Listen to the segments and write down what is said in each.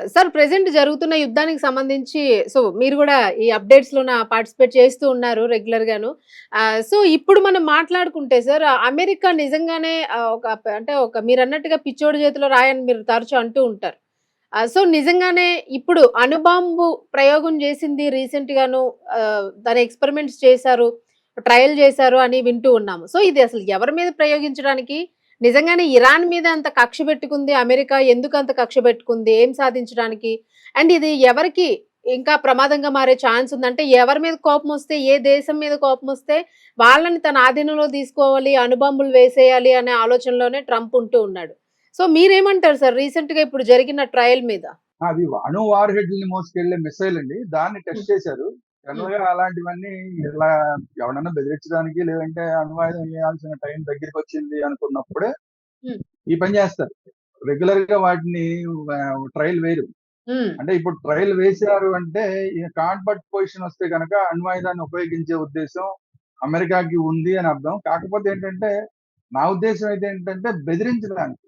Sir present జరుగుతున్న యుద్ధానికి సంబంధించి సో, మీరు గూడా ఈ అప్‌డేట్స్‌లోన పార్టిసిపేట్ చేస్తూ ఉన్నారు రెగ్యులర్‌గాను. సో, ఇప్పుడు మనం మాట్లాడుకుంటే సార్ అమెరికా నిజంగానే అంటే ఒక మీరన్నట్టుగా పిచ్చోడి చేతిలో రాయని మీరు తరచు అంటూ ఉంటారు. సో, నిజంగానే ఇప్పుడు అణుబాంబు ప్రయోగం చేసింది రీసెంట్‌గాను దాని ఎక్స్‌పెరిమెంట్స్ చేశారు, ట్రయల్ చేశారు అని వింటూ ఉన్నాము. సో, ఇది అసలు ఎవరి మీద ప్రయోగించడానికి నిజంగానే ఇరాన్ మీద అంత కక్ష పెట్టుకుంది అమెరికా ఎందుకంత కక్ష పెట్టుకుంది? ఏం సాధించడానికి? అండ్ ఇది ఎవరికి ఇంకా ప్రమాదంగా మారే ఛాన్స్ ఉంది? అంటే ఎవరి మీద కోపమొస్తే, ఏ దేశం మీద కోపమొస్తే వాళ్ళని తన ఆధీనంలో తీసుకోవాలి, అణుబాంబులు వేసేయాలి అనే ఆలోచనలోనే ట్రంప్ ఉంటూ ఉన్నాడు. సో మీరేమంటారు సార్ రీసెంట్‌గా ఇప్పుడు జరిగిన ట్రయల్ మీద? అది అణు వార్ హెడ్‌లని మోసుకెళ్ళే మిసైల్ అండి. దాన్ని హ్మ్. టెస్ట్ చేశారు. హ్మ్. జనరల్‌గా అలాంటివన్నీ ఇలా ఎవరినైనా బెదిరించడానికి లేదంటే అణ్వాయుధం వేయాల్సిన టైం దగ్గరికొచ్చింది అనుకున్నప్పుడే హ్మ్. ఈ పని చేస్తారు. రెగ్యులర్‌గా వాటిని ట్రయల్ వేయరు. హ్మ్. అంటే ఇప్పుడు ట్రయల్ వేశారు అంటే ఈ కాన్ఫర్ట్ పొజిషన్ వస్తే గనక అణ్వాయుధాన్ని ఉపయోగించే ఉద్దేశం అమెరికాకి ఉంది అని అర్థం. కాకపోతే ఏంటంటే నా ఉద్దేశ్యం అయితే ఏంటంటే బెదిరించడానికి.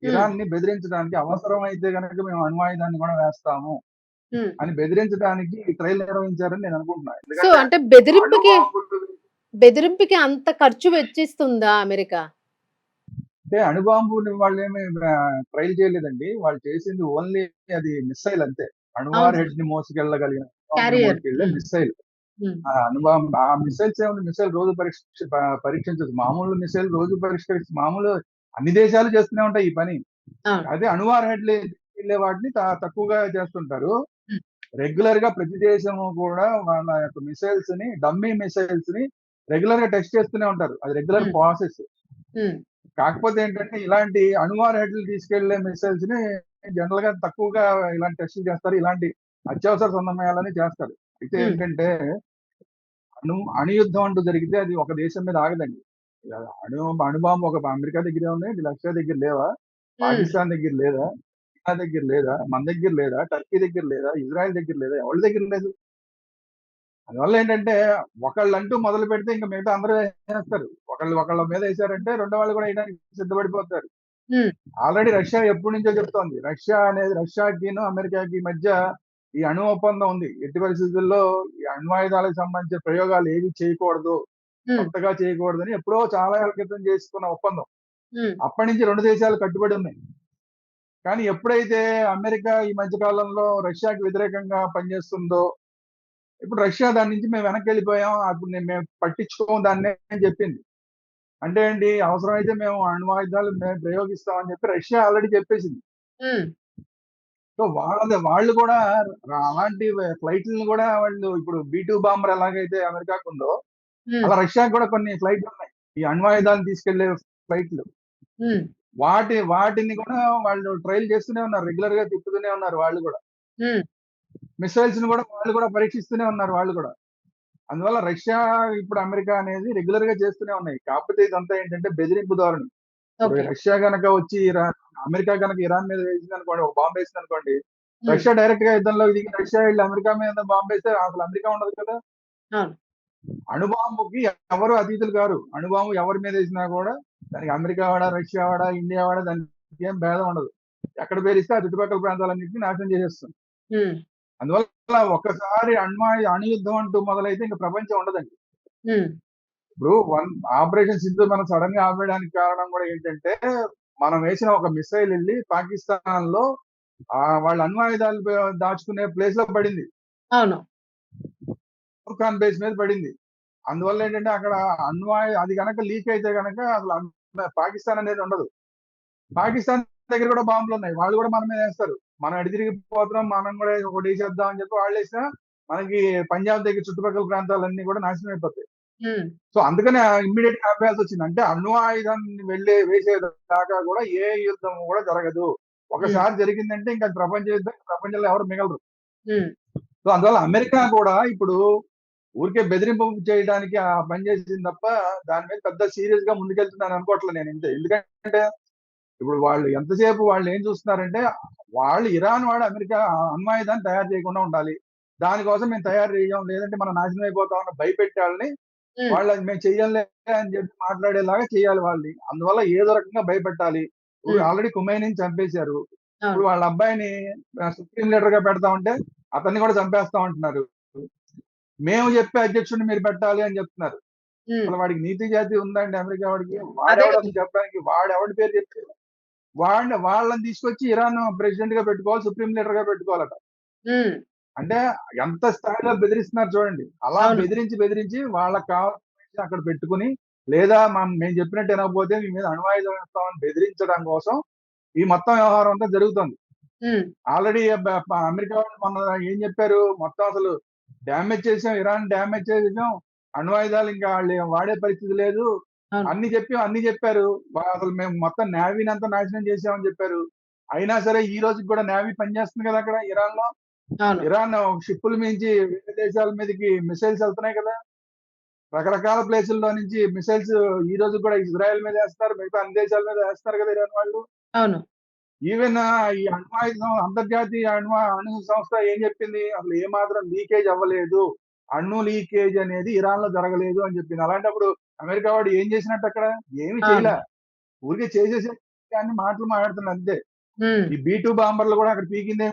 హ్మ్. ఇరాన్‌ని బెదిరించడానికి అవసరమైతే గనక మేము అణ్వాయుధాన్ని కూడా వేస్తాము హ్మ్. అని బెదిరించడానికి ఈ ట్రయల్ నిర్వహించారని నేను అనుకుంటున్నా. సో ఎందుకంటే అంటే అణు బాంబులు బెదిరింపుకి అంత ఖర్చు వెచ్చిస్తుందా అమెరికా? అంటే అణు బాంబుని వాళ్ళేమి ట్రైల్ చేయలేదండి. వాళ్ళు చేసింది ఓన్లీ అది మిస్సైల్ అంతే. అణు అవును వార్ సార్. హెడ్‌ని మోసుకెళ్ళగలిగిన బాంబుని క్యారియర్. మోసుకెళ్ళే హ్మ్. మిస్సైల్. హ్మ్. ఆ మిస్సైల్స్ ఏముంది మిస్సైల్ రోజు పరీక్షించొచ్చు. మామూలు మిస్సైల్ రోజు మామూలు అన్ని దేశాలు చేస్తూనే ఉంటాయి ఈ పని. అవును. అదే అణు వార్ హెడ్‌లు వెళ్ళే వాటిని తక్కువగా చేస్తుంటారు. హ్మ్. రెగ్యులర్ గా ప్రతి దేశము కూడా వాళ్ళ యొక్క మిసైల్స్ ని డమ్మీ మిసైల్స్ ని రెగ్యులర్ గా టెస్ట్ చేస్తూనే ఉంటారు. అది రెగ్యులర్ హ్మ్. ప్రాసెస్. హ్మ్. కాకపోతే ఏంటంటే ఇలాంటి అణువార్ హెడ్లు తీసుకెళ్లే మిసైల్స్ ని జనరల్ గా తక్కువగా ఇలాంటి టెస్టులు చేస్తారు. ఇలాంటి అత్యవసర సమయాలని చేస్తారు. అయితే హ్మ్. ఏంటంటే అణుయుద్ధం అంటూ జరిగితే అది ఒక దేశం మీద ఆగదండి. అణు అణుబాంబు ఒక అమెరికా దగ్గరే ఉంది. రష్యా దగ్గర లేవా? హ్మ్. పాకిస్తాన్ దగ్గర లేదా? చైనా దగ్గర లేదా? మన దగ్గర లేదా? టర్కీ దగ్గర లేదా? ఇజ్రాయెల్ దగ్గర లేదా? ఎవరి దగ్గర లేదు. అందువల్ల ఏంటంటే ఒకళ్ళంటూ మొదలు పెడితే ఇంక మిగతా అందరూ వేసేస్తారు. ఒకళ్ళ మీద వేసారంటే రెండో వాళ్ళు కూడా వేయడానికి సిద్ధపడిపోతారు. హ్మ్. ఆల్రెడీ రష్యా ఎప్పటి నుంచో చెప్తోంది. రష్యాకిను అమెరికాకి మధ్య ఈ అణు ఒప్పందం ఉంది. ఎట్టి పరిస్థితుల్లో ఈ అణ్వాయుధాలకు సంబంధించిన ప్రయోగాలు ఏవి చేయకూడదు. హ్మ్. కొత్తగా చేయకూడదని ఎప్పుడో చాలా ఏళ్ల క్రితం చేసుకున్న ఒప్పందం. హ్మ్. అప్పటి నుంచి 2 దేశాలు కట్టుబడి ఉన్నాయి. కానీ ఎప్పుడైతే అమెరికా ఈ మధ్య కాలంలో రష్యాకి వ్యతిరేకంగా పనిచేస్తుందో, ఇప్పుడు రష్యా దాని నుంచి మేము వెనక్కి వెళ్ళిపోయాం. అప్పుడు మేము పట్టించుకోము దాన్ని అని చెప్పింది. అంటే ఏంటి అవసరమైతే మేము అణ్వాయుధాలు మేము ప్రయోగిస్తామని చెప్పి రష్యా ఆల్రెడీ చెప్పేసింది. హ్మ్. సో వాళ్ళు కూడా అలాంటి ఫ్లైట్‌లని కూడా వాళ్ళు ఇప్పుడు బీ-2 బాంబర్ ఎలాగైతే అమెరికాకు ఉందో, హ్మ్. అలా రష్యాకి కూడా కొన్ని ఫ్లైట్‌లు ఉన్నాయి. ఈ అణ్వాయుధాలను తీసుకెళ్లే ఫ్లైట్‌లు. హ్మ్. వాటిని కూడా వాళ్ళు ట్రైల్ చేస్తూనే ఉన్నారు. రెగ్యులర్‌గా తిప్పుతూనే ఉన్నారు వాళ్ళు కూడా. హ్మ్. మిసైల్స్‌ని కూడా వాళ్ళు కూడా పరీక్షిస్తూనే ఉన్నారు వాళ్ళు కూడా. అందువల్ల రష్యా ఇప్పుడు అమెరికా అనేది రెగ్యులర్‌గా చేస్తూనే ఉన్నాయి. కాకపోతే ఇదంతా ఏంటంటే బెదిరింపు ధోరణి. ఇప్పుడు ఓకే. రష్యా గనక వచ్చి అమెరికా గనక ఇరాన్ మీద వేసిందనుకోండి, ఒక బాంబ్ వేసిందనుకోండి, హ్మ్. రష్యా డైరెక్ట్ గా యుద్ధంలోకి దిగి రష్యా వెళ్ళి అమెరికా మీద బాంబ్ వేస్తే అసలు అమెరికా ఉండదు కదా. అవును. అణుబాంబుకి ఎవరు అతీతులు కారు. అణుబాంబు ఎవరి మీద వేసినా కూడా దానికి అమెరికా వాడా, రష్యా వాడా, ఇండియా వాడా దానికి ఏం భేదం ఉండదు. ఎక్కడ పేలిస్తే ఆ చుట్టుపక్కల ప్రాంతాలన్నింటినీ నాశనం చేసేస్తుంది. హ్మ్. అందువల్ల ఒక్కసారి అణుయుద్ధం అంటూ మొదలైతే ఇంక ప్రపంచం ఉండదండి. హ్మ్. ఇప్పుడు ఆపరేషన్ సింధూర్ మనం సడన్ గా ఆపేయడానికి కారణం కూడా ఏంటంటే మనం వేసిన ఒక మిసైల్ వెళ్ళి పాకిస్తాన్ లో వాళ్ళ అణ్వాయుధాలు దాచుకునే ప్లేస్ లో పడింది. అవును. ఖాన్ బేస్ మీద పడింది. అందువల్ల ఏంటంటే అక్కడ అది కనుక లీక్ అయితే కనుక అసలు పాకిస్తాన్ అనేది ఉండదు. పాకిస్తాన్ దగ్గర కూడా బాంబులు ఉన్నాయి. వాళ్ళు కూడా మన మీద వేస్తారు. మనం ఎటు తిరిగిపోతున్నాం, మనం కూడా ఒకటి వేసేద్దాం అని చెప్పి వాళ్ళు వేసినా మనకి పంజాబ్ దగ్గర చుట్టుపక్కల ప్రాంతాలన్నీ కూడా నాశనం అయిపోతాయి. హ్మ్. సో అందుకనే ఇమ్మీడియట్ గా ఆపేయాల్సి వచ్చింది. అంటే అణు ఆయుధాన్ని వేసే దాకా కూడా ఏ యుద్ధం కూడా జరగదు. హ్మ్. ఒకసారి జరిగిందంటే ఇంకా ప్రపంచ యుద్ధం ప్రపంచంలో ఎవరు మిగలరు. హ్మ్. సో అందువల్ల అమెరికా కూడా ఇప్పుడు ఊరికే బెదిరింపు చేయడానికి ఆ పని చేసింది తప్ప దాని మీద పెద్ద సీరియస్ గా ముందుకెళ్తున్నాను అనుకోవట్లేదు నేను ఇంతే. ఎందుకంటే ఇప్పుడు వాళ్ళు ఎంతసేపు వాళ్ళు ఏం చూస్తున్నారంటే వాళ్ళు ఇరాన్ వాడు అమెరికా అణ్వాయుధాన్ని తయారు చేయకుండా ఉండాలి. దానికోసం మేము తయారు చేయం లేదంటే మనం నాశనం అయిపోతాం అని భయపెట్టాలని హ్మ్. వాళ్ళు అది మేము చెయ్యంలే అని చెప్పి మాట్లాడేలాగా చేయాలి వాళ్ళని. అందువల్ల ఏదో రకంగా భయపెట్టాలి. ఇప్పుడు హ్మ్. ఆల్రెడీ ఖుమైనీని చంపేశారు. ఇప్పుడు వాళ్ళ అబ్బాయిని సుప్రీం లీడర్ గా పెడతా ఉంటే అతన్ని కూడా చంపేస్తా ఉంటున్నారు. మేము చెప్పే అధ్యక్షుడిని మీరు పెట్టాలి అని చెప్తున్నారు. అసలు వాడికి నీతి జాతి ఉందండి అమెరికా వాడికి? అదే వాడెవడు కదా. అసలు చెప్పడానికి? వాడెవడి పేరు చెప్పి వాళ్ళని తీసుకొచ్చి ఇరాన్ ప్రెసిడెంట్ గా పెట్టుకోవాలి, సుప్రీం లీడర్ గా పెట్టుకోవాలట. ఉమ్, అంటే ఎంత స్థాయిలో బెదిరిస్తున్నారు చూడండి. అలా అవును. బెదిరించి వాళ్ళకి కావాల్సిన అక్కడ పెట్టుకుని, లేదా మేము చెప్పినట్టు వినకపోతే మీ మీద అణ్వాయుధం వేస్తామని బెదిరించడం కోసం ఈ మొత్తం వ్యవహారం అంతా జరుగుతుంది. ఉమ్, ఆల్రెడీ అమెరికా వాళ్ళు మొన్న ఏం చెప్పారు, మొత్తం అసలు డ్యామేజ్ చేసాం, ఇరాన్ డ్యామేజ్ చేసాం, అణ్వాయుధాలు ఇంకా వాళ్ళు వాడే పరిస్థితి లేదు అవును. అన్ని చెప్పారు. అసలు మేము మొత్తం నేవీని అంతా నాశనం చేసామని చెప్పారు. అయినా సరే ఈ రోజుకి కూడా నేవీ పనిచేస్తుంది కదా అక్కడ ఇరాన్ లో. అవును. ఇరాన్ షిప్పుల మించి వేరే దేశాల మీదకి మిసైల్స్ వెళ్తున్నాయి కదా. రకరకాల ప్లేసుల్లో నుంచి మిసైల్స్ ఈ రోజు కూడా ఇజ్రాయెల్ మీద వేస్తారు, మిగతా అన్ని దేశాల మీద వేస్తారు కదా ఇరాన్ వాళ్ళు. అవును. ఈవెన్ ఈ అణ్వాయుధం అంతర్జాతీయ అణు సంస్థ ఏం చెప్పింది, అసలు ఏ మాత్రం లీకేజ్ అవ్వలేదు, అణు లీకేజ్ అనేది ఇరాన్ లో జరగలేదు అని చెప్పింది. అలాంటప్పుడు అమెరికా వాడు ఏం చేసినట్టు అక్కడ? ఏమి అవును. చేయలే, ఊరికే చేసేసే అన్ని మాటలు మాట్లాడుతున్నారు అంతే. ఉమ్, ఈ B-2 బాంబర్లు కూడా అక్కడ పీకిందే.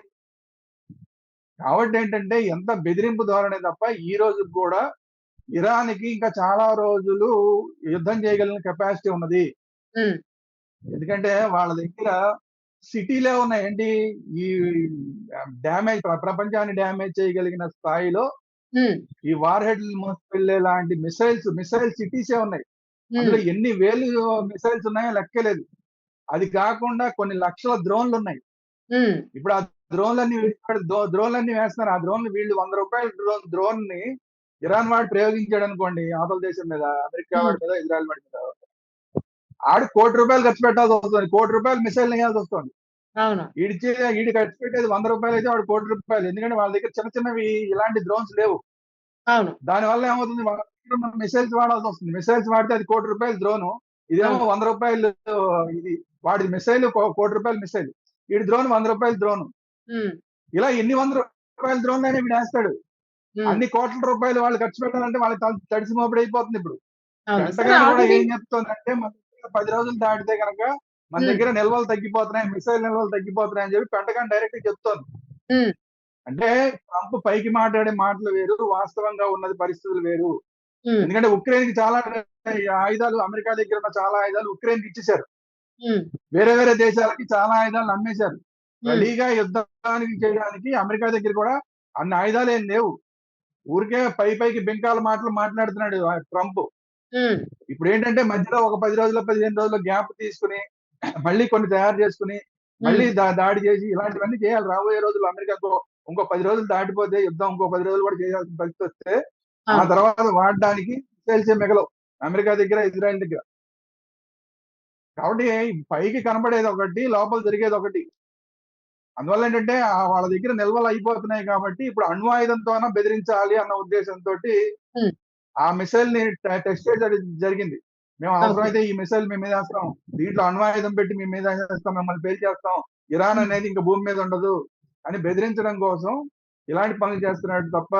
కాబట్టి ఏంటంటే ఎంత బెదిరింపు ధోరణే తప్ప ఈ రోజు కూడా ఇరాన్ కి ఇంకా చాలా రోజులు యుద్ధం చేయగలిగిన కెపాసిటీ ఉన్నది. ఉమ్, ఎందుకంటే వాళ్ళ దగ్గర సిటీలే ఉన్నాయి ఏంటి, ఈ డ్యామేజ్ ప్రపంచాన్ని డ్యామేజ్ చేయగలిగిన స్థాయిలో ఉమ్, ఈ వార్ హెడ్ మోసుకెళ్లే లాంటి మిసైల్ సిటీసే ఉన్నాయి. ఉమ్, అందులో ఎన్ని వేలు మిసైల్స్ ఉన్నాయో లెక్కలేదు. అది కాకుండా కొన్ని లక్షల డ్రోన్లు ఉన్నాయి. ఉమ్, ఇప్పుడు ఆ డ్రోన్లన్నీ వేస్తున్నారు. ఆ డ్రోన్లు వీళ్ళు ₹100 డ్రోన్ ని ఇరాన్ వాడు ప్రయోగించాడు అనుకోండి అవతల దేశం మీద, అమెరికా ఉమ్, వాడి మీద, ఇజ్రాయెల్ వాడి మీద, ఆడు ₹1 కోటి ఖర్చు పెట్టాల్సి వస్తుంది. ₹1 కోటి మిసైల్ వేయాల్సి వస్తుంది. అవును. ఈడి ఖర్చు పెట్టేది ₹100 అయితే వాడు ₹1 కోటి. ఎందుకంటే వాళ్ళ దగ్గర చిన్న చిన్నవి ఇలాంటి డ్రోన్స్ లేవు. అవును. దానివల్ల ఏమవుతుంది, వాళ్ళ దగ్గర మనం మిసైల్స్ వాడాల్సి వస్తుంది. మిసైల్స్ వాడితే అది ₹1 కోటి డ్రోను, ఇదేమో అవును. ₹100. ఇది వాడి మిసైల్ ₹1 కోటి మిసైల్, వీడి డ్రోన్ ₹100 డ్రోన్. ఉమ్, ఇలా ఎన్ని ₹100 డ్రోన్లు అయినా వీడు వేస్తాడు. ఉమ్, అన్ని కోట్ల రూపాయలు వాళ్ళు ఖర్చు పెట్టాలంటే వాళ్ళకి తడిసి మోపిడైపోతుంది. ఇప్పుడు అవును. సార్ పెంటగాన్ కూడా ఆల్రెడీ. ఏం చెప్తోందంటే, మన దగ్గర 10 రోజులు దాటితే కనుక మన ఉమ్, దగ్గర నిల్వలు తగ్గిపోతున్నాయి, మిసైల్ నిల్వలు తగ్గిపోతున్నాయి అని చెప్పి పెంటగాన్ డైరెక్ట్ చెప్తోంది. ఉమ్, అంటే ట్రంప్ పైకి మాట్లాడే మాటలు వేరు, వాస్తవంగా ఉన్నది పరిస్థితులు వేరు. ఉమ్, ఎందుకంటే ఉక్రెయిన్ కి చాలా ఆయుధాలు, అమెరికా దగ్గర ఉన్న చాలా ఆయుధాలు ఉక్రెయిన్ కి ఇచ్చేశారు. ఉమ్, వేరే వేరే దేశాలకి చాలా ఆయుధాలను అమ్మేశారు. ఉమ్, రెడీగా యుద్ధానికి చేయడానికి అమెరికా దగ్గర కూడా అన్ని ఆయుధాలు ఏం లేవు. ఊరికే పైకి బింకాల మాటలు మాట్లాడుతున్నాడు ట్రంప్. ఉమ్, ఇప్పుడు ఏంటంటే మధ్యలో ఒక 10 రోజులు 15 రోజులు గ్యాప్ తీసుకుని మళ్ళీ కొన్ని తయారు చేసుకుని ఉమ్, మళ్ళీ దాడి చేసి ఇలాంటివన్నీ చేయాలి రాబోయే రోజులు. అమెరికాకు ఇంకో 10 రోజులు దాటిపోతే యుద్ధం ఇంకో 10 రోజులు కూడా చేయాల్సిన పరిస్థితి వస్తే ఆ అవును. తర్వాత వాడడానికి మిసైల్సే మిగలవు అమెరికా దగ్గర, ఇజ్రాయెల్ దగ్గర. కాబట్టి పైకి కనబడేది ఒకటి, లోపల జరిగేది ఒకటి. అందువల్ల ఏంటంటే వాళ్ళ దగ్గర నిల్వలు అయిపోతున్నాయి కాబట్టి ఇప్పుడు అణ్వాయుధంతోన బెదిరించాలి అన్న ఉద్దేశంతో ఉమ్, ఆ మిసైల్ ని టెస్ట్ చేయడం జరిగింది. మేము ఓకే. అవసరమైతే ఈ మిసైల్ మీ మీద వేస్తాం, దీంట్లో అణ్వాయుధం పెట్టి మీ మీద వేస్తాం, మిమ్మల్ని పేల్ చేస్తాం, ఇరాన్ ఉమ్, అనేది ఇంకా భూమి మీద ఉండదు అని బెదిరించడం కోసం ఇలాంటి పనులు చేస్తున్నాడు తప్ప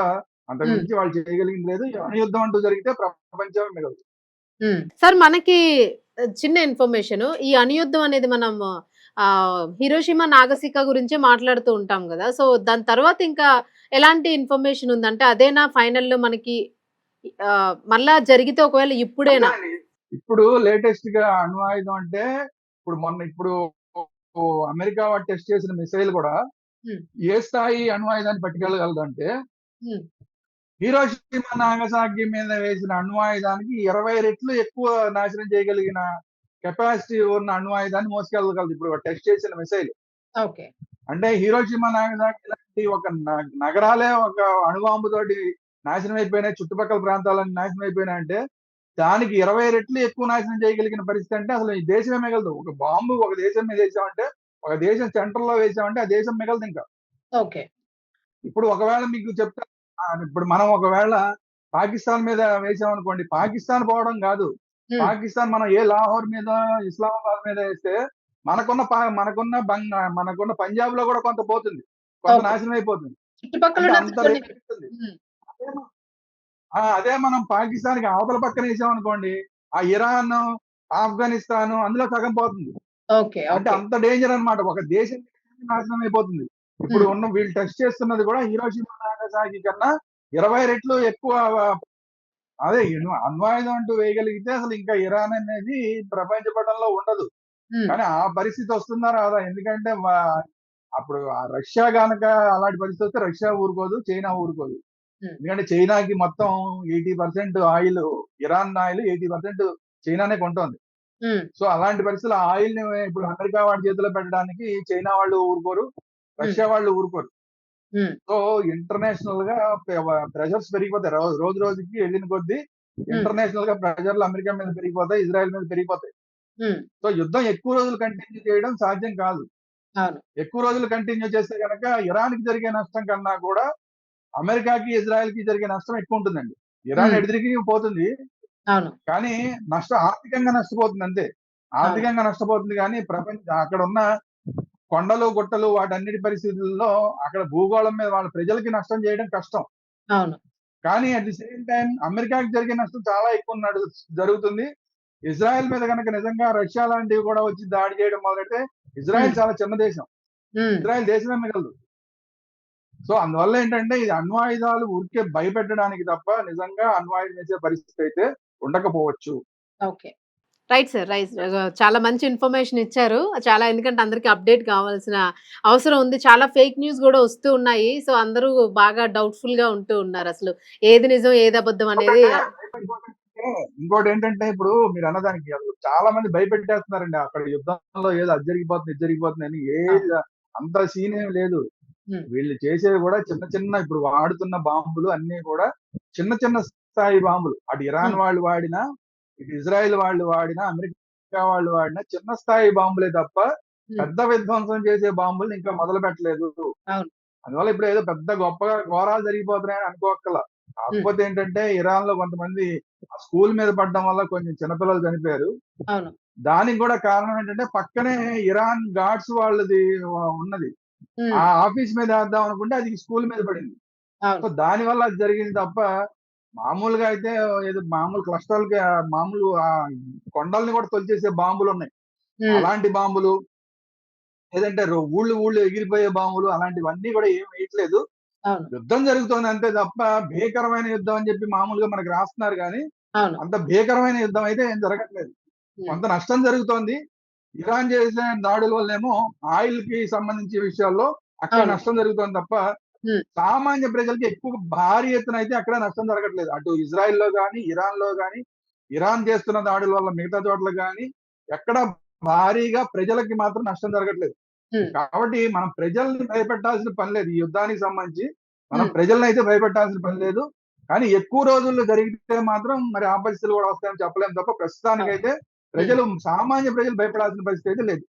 అంతకు ఉమ్, మించి వాళ్ళు చేయగలిగింది లేదు. అణుయుద్ధం అంటూ జరిగితే ప్రపంచం మిగలదు. ఉమ్. సార్ మనకి చిన్న ఇన్ఫర్మేషన్, ఈ అణుయుద్ధం అనేది మనం హిరోషిమా నాగసికా గురించి మాట్లాడుతూ ఉంటాం కదా. సో దాని తర్వాత ఇంకా ఎలాంటి ఇన్ఫర్మేషన్ ఉందంటే అదేనా ఫైనల్ మనకి మళ్ళా జరిగితే ఒకవేళ ఇప్పుడేనా? అంతేనండి. ఇప్పుడు లేటెస్ట్ గా అణ్వాయుధం అంటే ఇప్పుడు అమెరికా వాడు టెస్ట్ చేసిన మిసైల్ కూడా ఉమ్, ఏ స్థాయి అణ్వాయుధాన్ని పట్టుకెళ్ళగలదు అంటే, ఉమ్, హీరోషిమా నాగసాకి మీద వేసిన అణ్వాయుధానికి 20 రెట్లు ఎక్కువ నాశనం చేయగలిగిన కెపాసిటీ ఉన్న అణ్వాయుధాన్ని మోసుకెళ్ళగలదు ఇప్పుడు టెస్ట్ చేసిన మిసైల్. ఓకే. అంటే హీరోషిమా నాగసాకి ఇలాంటి ఒక నగరాలే ఒక అణుబాంబు తోటి నాశనం అయిపోయినాయి, చుట్టుపక్కల ప్రాంతాలన్నీ నాశనం అయిపోయినాయి అంటే దానికి 20 రెట్లు ఎక్కువ నాశనం చేయగలిగిన పరిస్థితి. అంటే అసలు ఈ దేశమే మిగలదు. ఒక బాంబు ఒక దేశం మీద వేసామంటే, ఒక దేశం సెంటర్ లో వేసామంటే ఆ దేశం మిగలదు ఇంకా. ఓకే. ఇప్పుడు ఒకవేళ మీకు చెప్తా, ఇప్పుడు మనం ఒకవేళ పాకిస్తాన్ మీద వేసామనుకోండి, పాకిస్తాన్ పోవడం కాదు, ఉమ్, పాకిస్తాన్ మనం ఏ లాహోర్ మీద, ఇస్లామాబాద్ మీద వేస్తే మనకున్న పంజాబ్ లో కూడా కొంత పోతుంది, కొంత ఓకే. నాశనం అయిపోతుంది. చుట్టుపక్కల అంటే ఉన్నది అంత కొన్ని. రేట్ ఉంటుంది. ఉమ్, అదే మనం పాకిస్తాన్ కి అవతల పక్కన వేసామనుకోండి, ఆ ఇరాన్, ఆఫ్ఘనిస్తాన్ అందులో సగం పోతుంది. ఓకే. అంటే ఓకే. అంత డేంజర్ అన్నమాట. ఒక దేశం నాశనం అయిపోతుంది. ఇప్పుడు ఉమ్, ఉన్న వీళ్ళు టెస్ట్ చేస్తున్నది కూడా హీరోషిమా నాగసాకి కన్నా 20 రెట్లు ఎక్కువ. అదే అణ్వాయుధం అంటూ వేయగలిగితే అసలు ఇంకా ఇరాన్ అనేది ప్రపంచ పటంలో ఉండదు. ఉమ్, కానీ ఆ పరిస్థితి వస్తుందా రాదా? ఎందుకంటే అప్పుడు ఆ రష్యా గనక అలాంటి పరిస్థితి వస్తే రష్యా ఊరుకోదు, చైనా ఊరుకోదు. ఉమ్, ఎందుకంటే చైనాకి మొత్తం 80% ఆయిల్, ఇరాన్ ఆయిల్ 80% చైనానే కొంటోంది. ఉమ్, సో అలాంటి పరిస్థితుల్లో ఆయిల్ ని ఇప్పుడు అమెరికా వాడి చేతిలో పెట్టడానికి చైనా వాళ్ళు ఊరుకోరు, ఉమ్, రష్యా వాళ్ళు ఊరుకోరు. ఉమ్, సో ఇంటర్నేషనల్ గా ప్రెషర్స్ పెరిగిపోతాయి. రోజు రోజుకి వెళ్ళిన కొద్దీ ఉమ్, ఇంటర్నేషనల్ గా ప్రెషర్లు అమెరికా మీద పెరిగిపోతాయి, ఇజ్రాయెల్ మీద పెరిగిపోతాయి. ఉమ్, సో యుద్ధం ఎక్కువ రోజులు కంటిన్యూ చేయడం సాధ్యం కాదు. అవును. ఎక్కువ రోజులు కంటిన్యూ చేస్తే కనుక ఇరాన్ కి జరిగే నష్టం కన్నా కూడా అమెరికాకి, ఇజ్రాయెల్ కి జరిగే నష్టం ఎక్కువ ఉంటుందండి. ఇరాన్ ఉమ్, ఎడిదిరిగి పోతుంది, అవును. కానీ ఆర్థికంగా నష్టపోతుంది అంతే. అవును. ఆర్థికంగా నష్టపోతుంది కానీ అక్కడ ఉన్న కొండలు గుట్టలు వాటన్నిటి పరిస్థితుల్లో అక్కడ భూగోళం మీద వాళ్ళ ప్రజలకి నష్టం చేయడం కష్టం. అవును. కానీ అట్ ది సేమ్ టైం అమెరికాకి జరిగే నష్టం చాలా ఎక్కువ జరుగుతుంది. ఇజ్రాయెల్ మీద కనుక నిజంగా రష్యా లాంటివి కూడా వచ్చి దాడి చేయడం మొదలైతే, ఉమ్, ఇజ్రాయెల్ చాలా చిన్న దేశం, ఉమ్, ఇజ్రాయెల్ దేశమే మిగలదు. సో అందువల్ల ఏంటంటే ఇది అణ్వాయుధాలు ఊరికే భయపెట్టడానికి తప్ప నిజంగా అణ్వాయుధం వేసే పరిస్థితి అయితే ఉండకపోవచ్చు. ఓకే. Right sir. రైట్. చాలా మంచి ఇన్ఫర్మేషన్ ఇచ్చారు. చాలా ఎందుకంటే అందరికి అప్‌డేట్ కావాల్సిన అవసరం ఉంది. చాలా ఫేక్ న్యూస్ గూడా వస్తూ ఉన్నాయి. సో, అందరూ బాగా డౌట్‌ఫుల్‌గా ఉంటూ ఉన్నారసలు. ఏది నిజం, ఏది అబద్ధం అనేది. ఇంకోటి ఏంటంటే ఇప్పుడు మీరు అన్నదానికి అసలు చాలా మంది భయపెట్టేస్తున్నారండి. అక్కడ యుద్ధంలో ఏదో అది జరిగిపోతుంది, ఇది జరిగిపోతుంది అని. అవును. అంత సీన్ ఏం లేదు. హ్మ్. వీళ్ళు చేసేవి కూడా చిన్న చిన్న ఇప్పుడు వాడుతున్న బాంబులు అన్ని కూడా చిన్న చిన్న స్థాయి బాంబులు. అటు ఇరాన్ హ్మ్. వాళ్ళు వాడినా, ఇటు ఇజ్రాయెల్ వాళ్ళు వాడినా, అమెరికా వాళ్ళు వాడినా చిన్న స్థాయి బాంబులే తప్ప హ్మ్. పెద్ద విధ్వంసం చేసే బాంబులు ఇంకా మొదలు పెట్టలేదు. అవును. అందువల్ల ఇప్పుడు ఏదో పెద్ద గొప్పగా ఘోరాలు జరిగిపోతున్నాయని అనుకోక్కల. హ్మ్. కాకపోతే ఏంటంటే ఇరాన్ లో కొంతమంది ఆ స్కూల్ మీద పడడం వల్ల కొంచెం చిన్నపిల్లలు చనిపోయారు. అవును. దానికి కూడా కారణం ఏంటంటే పక్కనే ఇరాన్ గార్డ్స్ వాళ్ళది ఉన్నది. ఆ హ్మ్. ఆఫీస్ మీద వేద్దాం అనుకుంటే అది స్కూల్ మీద పడింది. సో అవును. దాని వల్ల అది జరిగింది తప్ప మామూలుగా అయితే ఏదో మామూలు క్లస్టర్లకి మామూలు కొండల్ని కూడా తొలిచేసే బాంబులు ఉన్నాయి. హ్మ్. అలాంటి బాంబులు, లేదంటే ఊళ్ళు ఊళ్ళు ఎగిరిపోయే బాంబులు అలాంటివన్నీ కూడా ఏం వేయట్లేదు. అవును. యుద్ధం జరుగుతోంది అంతే తప్ప భీకరమైన యుద్ధం అని చెప్పి మామూలుగా మనకి రాస్తున్నారు కానీ అవును. అంత భీకరమైన యుద్ధం అయితే ఏం జరగట్లేదు. హ్మ్. కొంత నష్టం జరుగుతోంది. ఇరాన్ చేసిన దాడుల వల్లేమో ఆయిల్ కి సంబంధించిన విషయాల్లో అక్కడ అవును. నష్టం జరుగుతోంది తప్ప హ్మ్. సామాన్య ప్రజలకి ఎక్కువ భారీ ఎత్తున అయితే అక్కడ నష్టం జరగట్లేదు. అటు ఇజ్రాయెల్లో గాని, ఇరాన్‌లో గాని, ఇరాన్ చేస్తున్న దాడుల వల్ల మిగతా చోట్ల గాని ఎక్కడ భారీగా ప్రజలకి మాత్రం నష్టం జరగట్లేదు. హ్మ్. కాబట్టి మనం ప్రజల్ని భయపెట్టాల్సిన పని లేదు. ఈ యుద్ధానికి సంబంధించి మనం హ్మ్. ప్రజలనైతే భయపెట్టాల్సిన పని లేదు. కానీ ఎక్కువ రోజుల్లో జరిగితే మాత్రం మరి ఆ పరిస్థితులు కూడా వస్తాయని చెప్పలేము తప్ప అవును. ప్రస్తుతానికైతే హ్మ్. సామాన్య ప్రజలు భయపడాల్సిన పరిస్థితి అయితే లేదు.